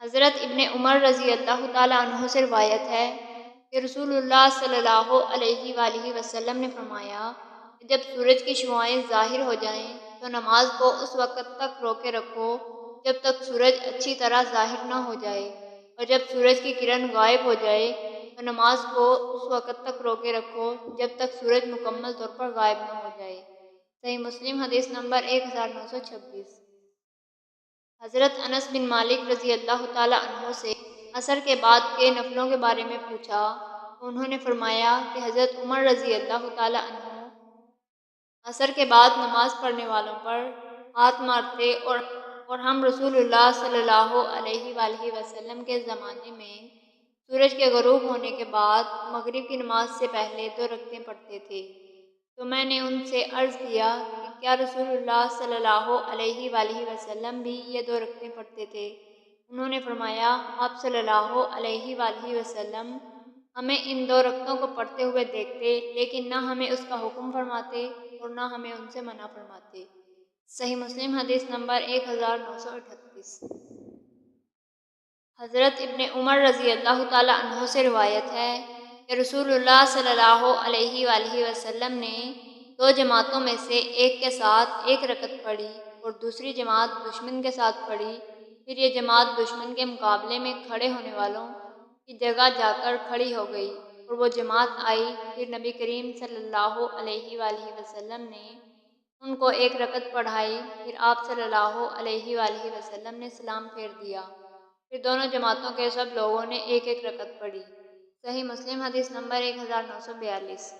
حضرت ابن عمر رضی اللہ تعالیٰ عنہ سے روایت ہے کہ رسول اللہ صلی اللہ علیہ وآلہ وسلم نے فرمایا کہ جب سورج کی شعاعیں ظاہر ہو جائیں تو نماز کو اس وقت تک روکے رکھو جب تک سورج اچھی طرح ظاہر نہ ہو جائے، اور جب سورج کی کرن غائب ہو جائے تو نماز کو اس وقت تک روکے رکھو جب تک سورج مکمل طور پر غائب نہ ہو جائے۔ صحیح مسلم حدیث نمبر 1926۔ حضرت انس بن مالک رضی اللہ تعالیٰ عنہ سے عصر کے بعد کے نفلوں کے بارے میں پوچھا تو انہوں نے فرمایا کہ حضرت عمر رضی اللہ تعالیٰ عنہ عصر کے بعد نماز پڑھنے والوں پر ہاتھ مارتے، اور ہم رسول اللہ صلی اللہ علیہ وآلہ وسلم کے زمانے میں سورج کے غروب ہونے کے بعد مغرب کی نماز سے پہلے 2 رکعتیں پڑھتے تھے۔ تو میں نے ان سے عرض کیا کہ کیا رسول اللہ صلی اللہ علیہ وآلہ وسلم بھی یہ 2 رکعتیں پڑھتے تھے؟ انہوں نے فرمایا آپ صلی اللہ علیہ وآلہ وسلم ہمیں ان 2 رکعتوں کو پڑھتے ہوئے دیکھتے، لیکن نہ ہمیں اس کا حکم فرماتے اور نہ ہمیں ان سے منع فرماتے۔ صحیح مسلم حدیث نمبر 1938۔ حضرت ابن عمر رضی اللہ تعالیٰ عنہ سے روایت ہے کہ رسول اللہ صلی اللہ علیہ وآلہ وسلم نے 2 جماعتوں میں سے ایک کے ساتھ 1 رکعت پڑھی اور دوسری جماعت دشمن کے ساتھ پڑھی، پھر یہ جماعت دشمن کے مقابلے میں کھڑے ہونے والوں کی جگہ جا کر کھڑی ہو گئی، اور وہ جماعت آئی، پھر نبی کریم صلی اللہ علیہ وآلہ وسلم نے ان کو 1 رکعت پڑھائی، پھر آپ صلی اللہ علیہ وآلہ وسلم نے سلام پھیر دیا، پھر دونوں جماعتوں کے سب لوگوں نے 1 رکعت پڑھی۔ صحیح مسلم حدیث نمبر 1942۔